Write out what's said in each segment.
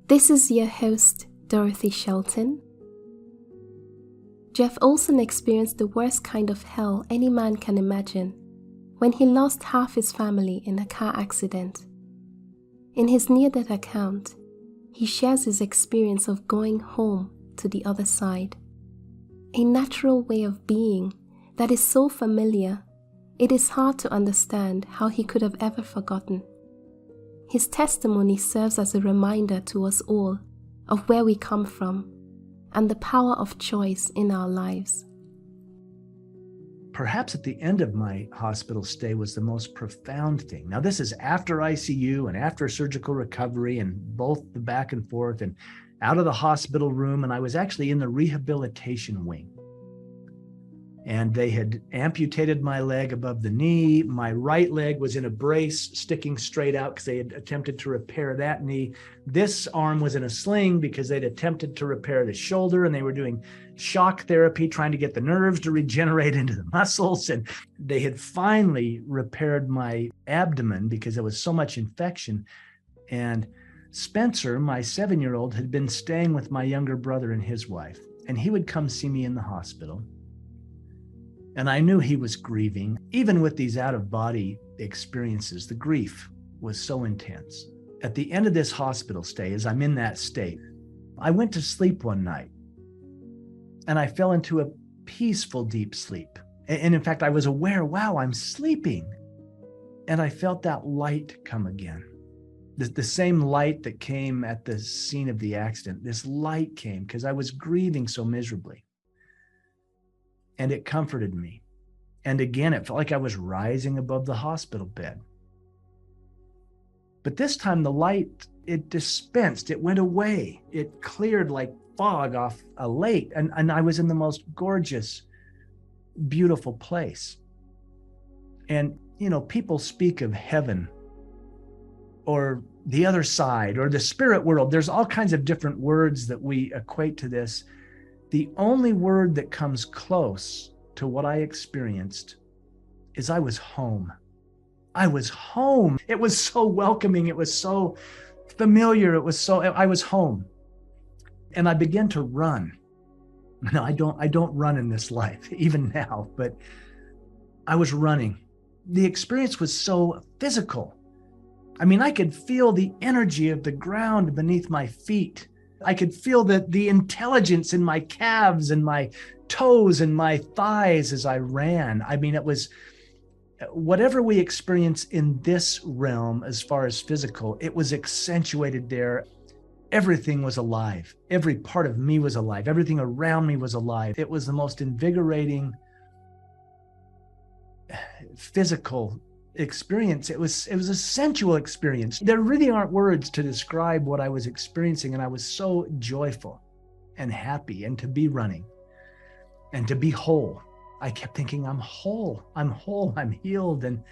This is your host, Dorothy Shelton. Jeff Olsen experienced the worst kind of hell any man can imagine when he lost half his family in a car accident. In his near-death account, he shares his experience of going home to the other side, a natural way of being that is so familiar, it is hard to understand how he could have ever forgotten. His testimony serves as a reminder to us all of where we come from and the power of choice in our lives. Perhaps at the end of my hospital stay was the most profound thing. Now, this is after ICU and after surgical recovery and both the back and forth and out of the hospital room. And I was actually in the rehabilitation wing. And they had amputated my leg above the knee. My right leg was in a brace sticking straight out because they had attempted to repair that knee. This arm was in a sling because they'd attempted to repair the shoulder, and they were doing shock therapy, trying to get the nerves to regenerate into the muscles. And they had finally repaired my abdomen because there was so much infection. And Spencer, my 7-year-old, had been staying with my younger brother and his wife, and he would come see me in the hospital. And I knew he was grieving. Even with these out-of-body experiences, the grief was so intense. At the end of this hospital stay, as I'm in that state, I went to sleep one night, and I fell into a peaceful, deep sleep. And in fact, I was aware, wow, I'm sleeping. And I felt that light come again. The same light that came at the scene of the accident. This light came because I was grieving so miserably. And it comforted me. And again, it felt like I was rising above the hospital bed. But this time the light, it dispensed, it went away. It cleared like fog off a lake. And I was in the most gorgeous, beautiful place. And, you know, people speak of heaven or the other side or the spirit world. There's all kinds of different words that we equate to this. The only word that comes close to what I experienced is I was home. I was home. It was so welcoming. It was so familiar. I was home. And I began to run. No, I don't run in this life, even now, but I was running. The experience was so physical. I mean, I could feel the energy of the ground beneath my feet. I could feel the intelligence in my calves and my toes and my thighs as I ran. I mean, it was whatever we experience in this realm as far as physical, it was accentuated there. Everything was alive. Every part of me was alive. Everything around me was alive. It was the most invigorating physical experience. It was a sensual experience. There really aren't words to describe what I was experiencing, and I was so joyful and happy, and to be running and to be whole. I kept thinking, I'm whole, I'm healed. And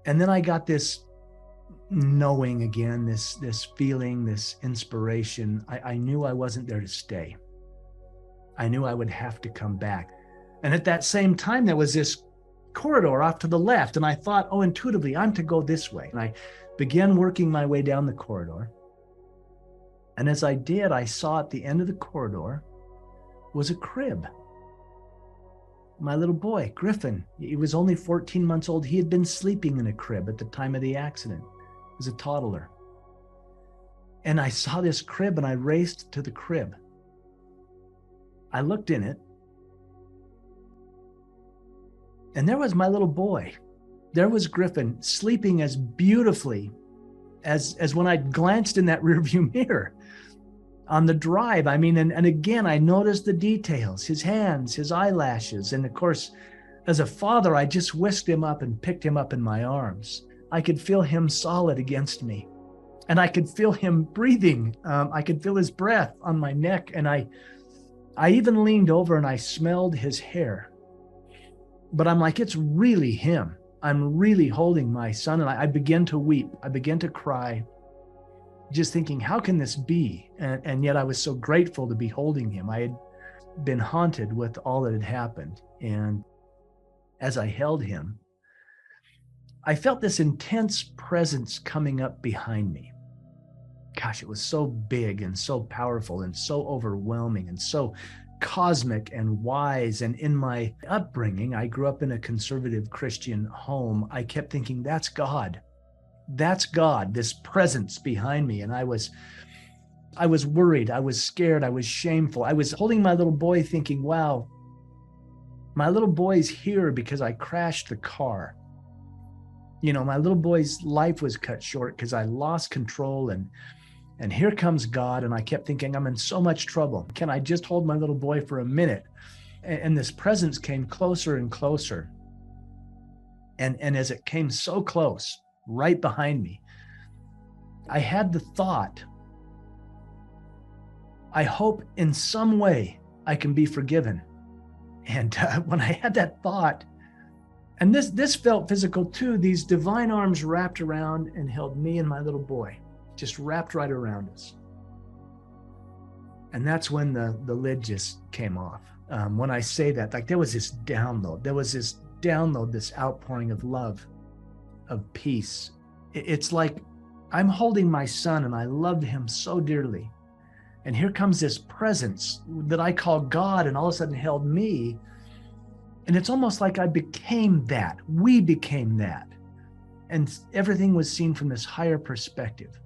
then I got this knowing again, this feeling, this inspiration. I knew I wasn't there to stay. I knew I would have to come back. And at that same time, there was this corridor off to the left. And I thought, oh, intuitively, I'm to go this way. And I began working my way down the corridor. And as I did, I saw at the end of the corridor was a crib. My little boy, Griffin, he was only 14 months old. He had been sleeping in a crib at the time of the accident. He was a toddler. And I saw this crib and I raced to the crib. I looked in it. And there was my little boy. There was Griffin sleeping as beautifully as when I glanced in that rearview mirror on the drive. I mean, and again, I noticed the details, his hands, his eyelashes. And of course, as a father, I just whisked him up and picked him up in my arms. I could feel him solid against me. And I could feel him breathing. I could feel his breath on my neck. And I even leaned over and I smelled his hair. But I'm like, it's really him. I'm really holding my son. And I began to weep. I began to cry, just thinking, how can this be? And yet I was so grateful to be holding him. I had been haunted with all that had happened. And as I held him, I felt this intense presence coming up behind me. gosh, it was so big and so powerful and so overwhelming and so cosmic and wise. And in my upbringing, I grew up in a conservative Christian home. I kept thinking, that's God. That's God, this presence behind me. And I was worried. I was scared. I was shameful. I was holding my little boy thinking, wow, my little boy's here because I crashed the car. You know, my little boy's life was cut short because I lost control, and here comes God. And I kept thinking, I'm in so much trouble. Can I just hold my little boy for a minute? And this presence came closer and closer. And as it came so close, right behind me, I had the thought, I hope in some way I can be forgiven. And when I had that thought, and this felt physical too, these divine arms wrapped around and held me and my little boy, just wrapped right around us. And that's when the lid just came off. When I say that, like there was this download, this outpouring of love, of peace. It's like I'm holding my son and I loved him so dearly. And here comes this presence that I call God, and all of a sudden held me. And it's almost like I became that. We became that. And everything was seen from this higher perspective.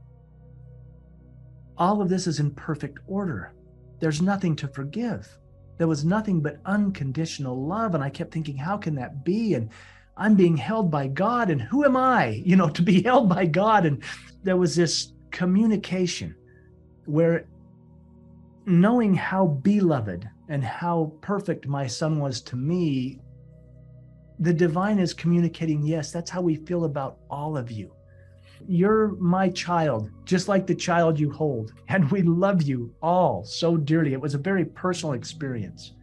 All of this is in perfect order. There's nothing to forgive. There was nothing but unconditional love. And I kept thinking, how can that be? And I'm being held by God. And who am I, to be held by God? And there was this communication where, knowing how beloved and how perfect my son was to me, the divine is communicating, yes, that's how we feel about all of you. You're my child, just like the child you hold. And we love you all so dearly. It was a very personal experience.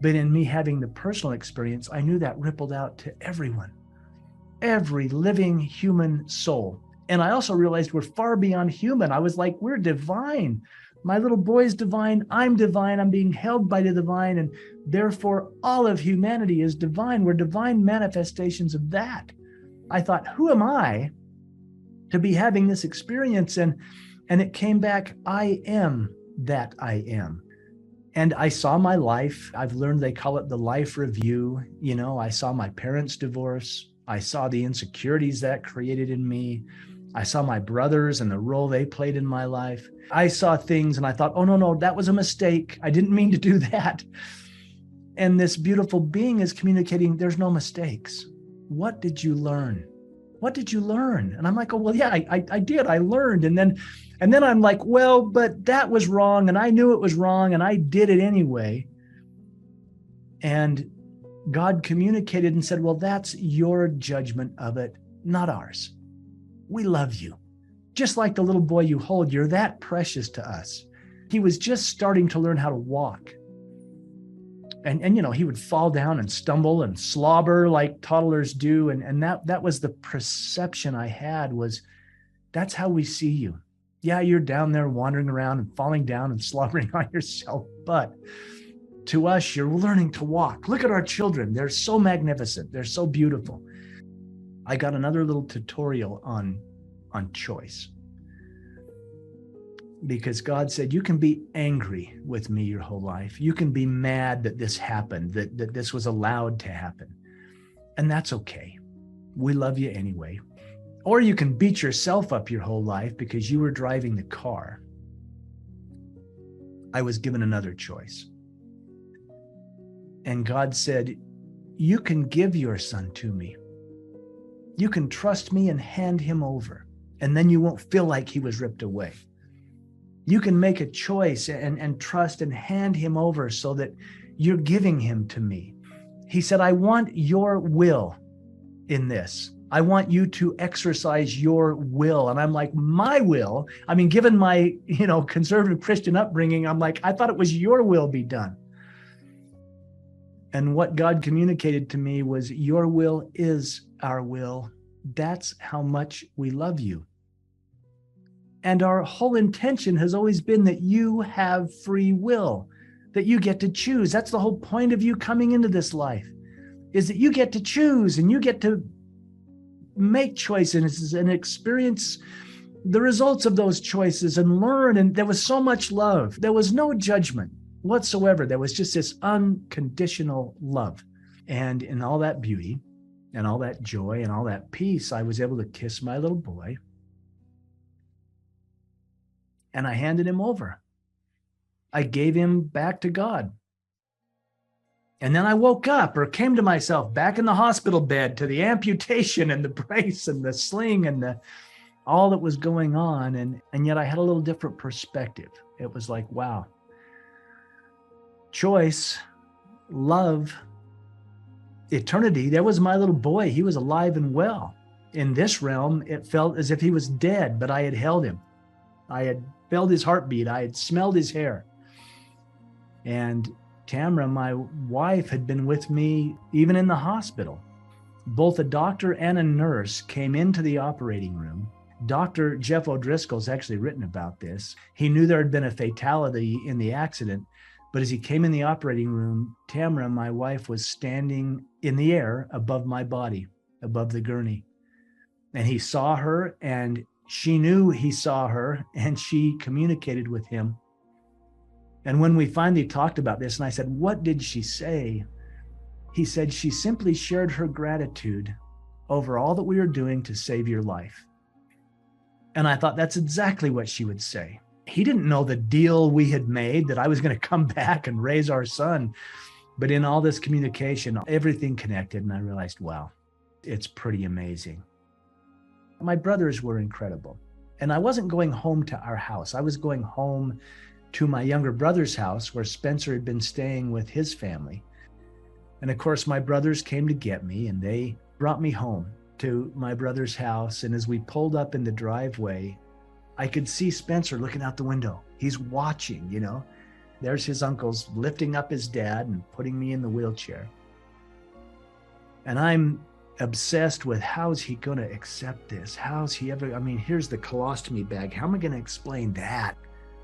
But in me having the personal experience, I knew that rippled out to everyone, every living human soul. And I also realized we're far beyond human. I was like, we're divine. My little boy's divine. I'm being held by the divine. And therefore, all of humanity is divine. We're divine manifestations of that. I thought, who am I to be having this experience? And it came back, I am that I am. And I saw my life. I've learned they call it the life review. I saw my parents' divorce. I saw the insecurities that created in me. I saw my brothers and the role they played in my life. I saw things and I thought, oh, no, that was a mistake. I didn't mean to do that. And this beautiful being is communicating, there's no mistakes. What did you learn? What did you learn? And I'm like, oh, well, yeah, I did. I learned. And then I'm like, well, but that was wrong. And I knew it was wrong. And I did it anyway. And God communicated and said, well, that's your judgment of it, not ours. We love you. Just like the little boy you hold, you're that precious to us. He was just starting to learn how to walk. And he would fall down and stumble and slobber like toddlers do. And that was the perception I had, was that's how we see you. Yeah, you're down there wandering around and falling down and slobbering on yourself. But to us, you're learning to walk. Look at our children. They're so magnificent. They're so beautiful. I got another little tutorial on choice, because God said, you can be angry with me your whole life. You can be mad that this happened, that this was allowed to happen. And that's okay. We love you anyway. Or you can beat yourself up your whole life because you were driving the car. I was given another choice. And God said, you can give your son to me. You can trust me and hand him over, and then you won't feel like he was ripped away. You can make a choice and trust and hand him over so that you're giving him to me. He said, I want your will in this. I want you to exercise your will. And I'm like, my will? I mean, given my, conservative Christian upbringing, I'm like, I thought it was your will be done. And what God communicated to me was, your will is our will. That's how much we love you. And our whole intention has always been that you have free will, that you get to choose. That's the whole point of you coming into this life, is that you get to choose and you get to make choices and experience the results of those choices and learn. And there was so much love. There was no judgment whatsoever. There was just this unconditional love. And in all that beauty and all that joy and all that peace, I was able to kiss my little boy. And I handed him over. I gave him back to God. And then I woke up, or came to myself, back in the hospital bed, to the amputation and the brace and the sling and all that was going on. And yet I had a little different perspective. It was like, wow, choice, love, eternity. There was my little boy. He was alive and well. In this realm, it felt as if he was dead, but I had held him. I had felt his heartbeat. I had smelled his hair. And Tamara, my wife, had been with me even in the hospital. Both a doctor and a nurse came into the operating room. Dr. Jeff O'Driscoll's actually written about this. He knew there had been a fatality in the accident, but as he came in the operating room, Tamara, my wife, was standing in the air above my body, above the gurney. And he saw her, and she knew he saw her, and she communicated with him. And when we finally talked about this, and I said, what did she say? He said, she simply shared her gratitude over all that we were doing to save your life. And I thought that's exactly what she would say. He didn't know the deal we had made, that I was going to come back and raise our son. But in all this communication, everything connected. And I realized, wow, it's pretty amazing. My brothers were incredible. And I wasn't going home to our house. I was going home to my younger brother's house, where Spencer had been staying with his family. And of course, my brothers came to get me, and they brought me home to my brother's house. And as we pulled up in the driveway, I could see Spencer looking out the window. He's watching, you know. There's his uncles lifting up his dad and putting me in the wheelchair. And I'm obsessed with, how's he going to accept this? How's he ever, here's the colostomy bag. How am I going to explain that?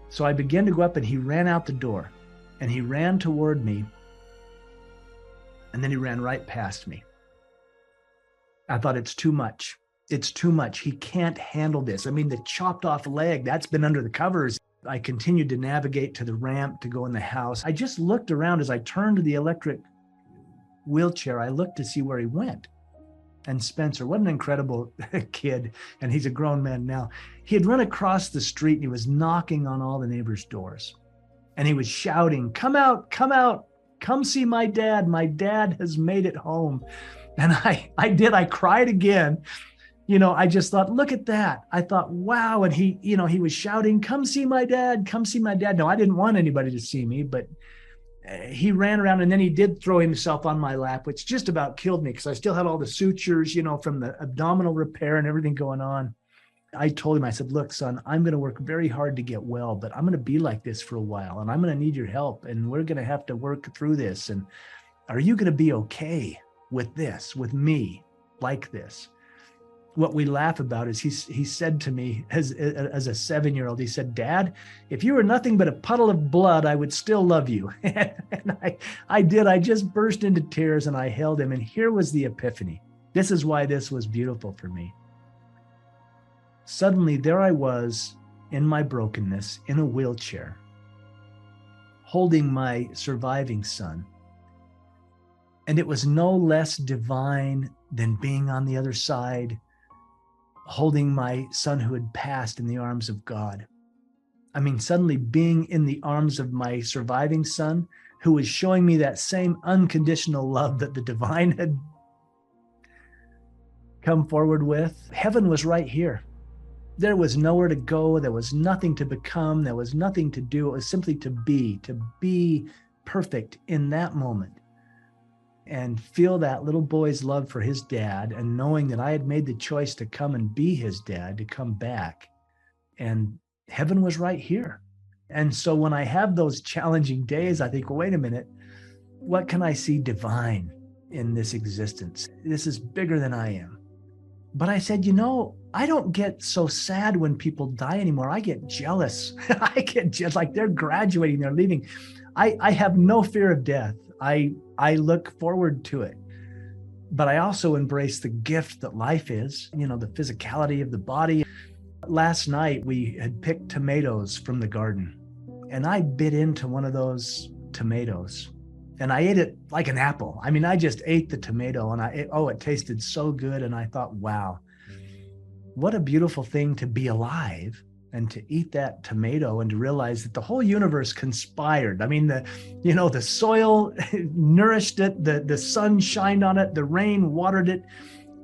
So I began to go up, and he ran out the door, and he ran toward me, and then he ran right past me. I thought, it's too much. It's too much. He can't handle this. The chopped off leg, that's been under the covers. I continued to navigate to the ramp to go in the house. I just looked around as I turned to the electric wheelchair. I looked to see where he went. And Spencer, what an incredible kid. And he's a grown man now. He had run across the street, and he was knocking on all the neighbors' doors. And he was shouting, come out, come see my dad. My dad has made it home. And I did. I cried again. I just thought, look at that. I thought, wow. And he was shouting, come see my dad, come see my dad. No, I didn't want anybody to see me, but he ran around, and then he did throw himself on my lap, which just about killed me, because I still had all the sutures, from the abdominal repair and everything going on. I told him, I said, look, son, I'm going to work very hard to get well, but I'm going to be like this for a while, and I'm going to need your help, and we're going to have to work through this. And are you going to be okay with this, with me like this? What we laugh about is he said to me as a 7-year-old, he said, Dad, if you were nothing but a puddle of blood, I would still love you. And I did. I just burst into tears, and I held him. And here was the epiphany. This is why this was beautiful for me. Suddenly, there I was in my brokenness, in a wheelchair, holding my surviving son. And it was no less divine than being on the other side, holding my son who had passed in the arms of God. Suddenly being in the arms of my surviving son, who was showing me that same unconditional love that the divine had come forward with. Heaven was right here. There was nowhere to go. There was nothing to become. There was nothing to do. It was simply to be perfect in that moment. And feel that little boy's love for his dad, and knowing that I had made the choice to come and be his dad, to come back. And heaven was right here. And so when I have those challenging days, I think, well, wait a minute, what can I see divine in this existence? This is bigger than I am. But I said, I don't get so sad when people die anymore. I get jealous. I get just like they're graduating, they're leaving. I have no fear of death. I look forward to it, but I also embrace the gift that life is, the physicality of the body. Last night, we had picked tomatoes from the garden, and I bit into one of those tomatoes and I ate it like an apple. I mean, I just ate the tomato and it tasted so good. And I thought, wow, what a beautiful thing to be alive and to eat that tomato and to realize that the whole universe conspired. I mean, the soil nourished it, the sun shined on it, the rain watered it,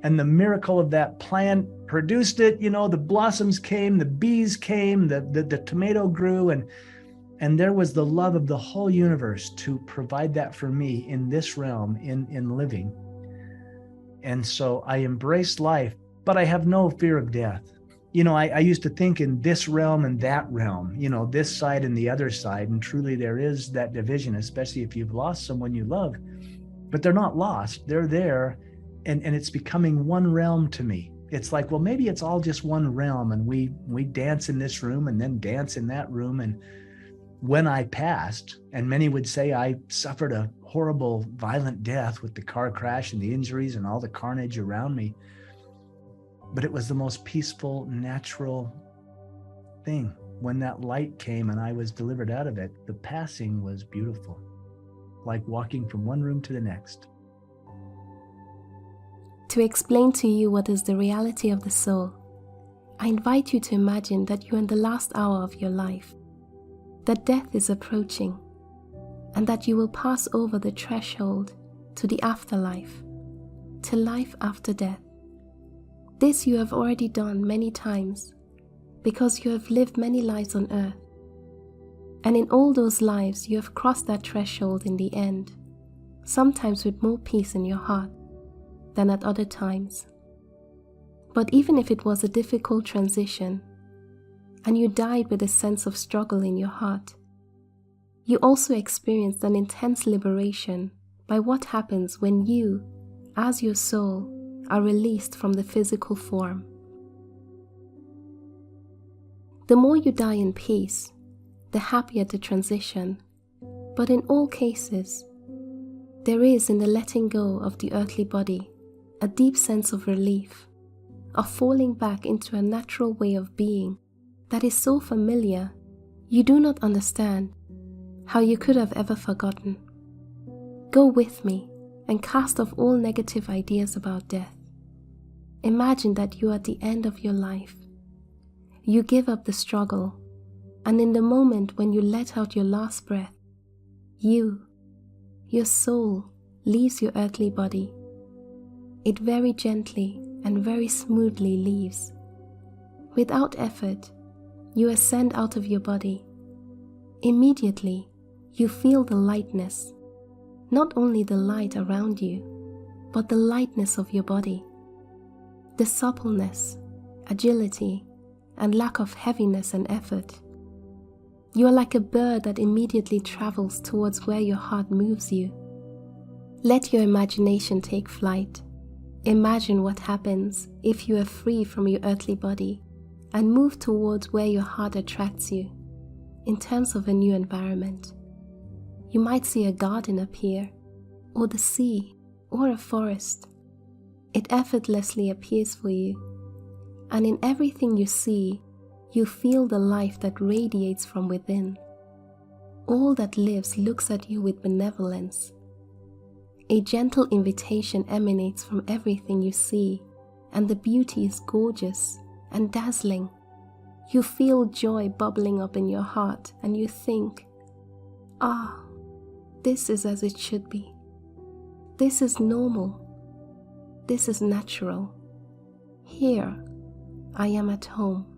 and the miracle of that plant produced it. The blossoms came, the bees came, the tomato grew, and there was the love of the whole universe to provide that for me in this realm, in living. And so I embrace life, but I have no fear of death. I used to think in this realm and that realm, this side and the other side. And truly there is that division, especially if you've lost someone you love, but they're not lost. They're there. And it's becoming one realm to me. It's like, well, maybe it's all just one realm, and we dance in this room and then dance in that room. And when I passed, and many would say I suffered a horrible, violent death with the car crash and the injuries and all the carnage around me, but it was the most peaceful, natural thing. When that light came and I was delivered out of it, the passing was beautiful, like walking from one room to the next. To explain to you what is the reality of the soul, I invite you to imagine that you are in the last hour of your life, that death is approaching, and that you will pass over the threshold to the afterlife, to life after death. This you have already done many times, because you have lived many lives on earth, and in all those lives you have crossed that threshold in the end, sometimes with more peace in your heart than at other times. But even if it was a difficult transition, and you died with a sense of struggle in your heart, you also experienced an intense liberation by what happens when you, as your soul, are released from the physical form. The more you die in peace, the happier the transition. But in all cases, there is in the letting go of the earthly body a deep sense of relief, of falling back into a natural way of being that is so familiar you do not understand how you could have ever forgotten. Go with me and cast off all negative ideas about death. Imagine that you are at the end of your life. You give up the struggle, and in the moment when you let out your last breath, your soul leaves your earthly body. It very gently and very smoothly leaves. Without effort, you ascend out of your body. Immediately, you feel the lightness, not only the light around you, but the lightness of your body, the suppleness, agility, and lack of heaviness and effort. You are like a bird that immediately travels towards where your heart moves you. Let your imagination take flight. Imagine what happens if you are free from your earthly body and move towards where your heart attracts you in terms of a new environment. You might see a garden appear, or the sea, or a forest. It effortlessly appears for you, and in everything you see, you feel the life that radiates from within. All that lives looks at you with benevolence. A gentle invitation emanates from everything you see, and the beauty is gorgeous and dazzling. You feel joy bubbling up in your heart, and you think, this is as it should be. This is normal. This is natural. Here, I am at home.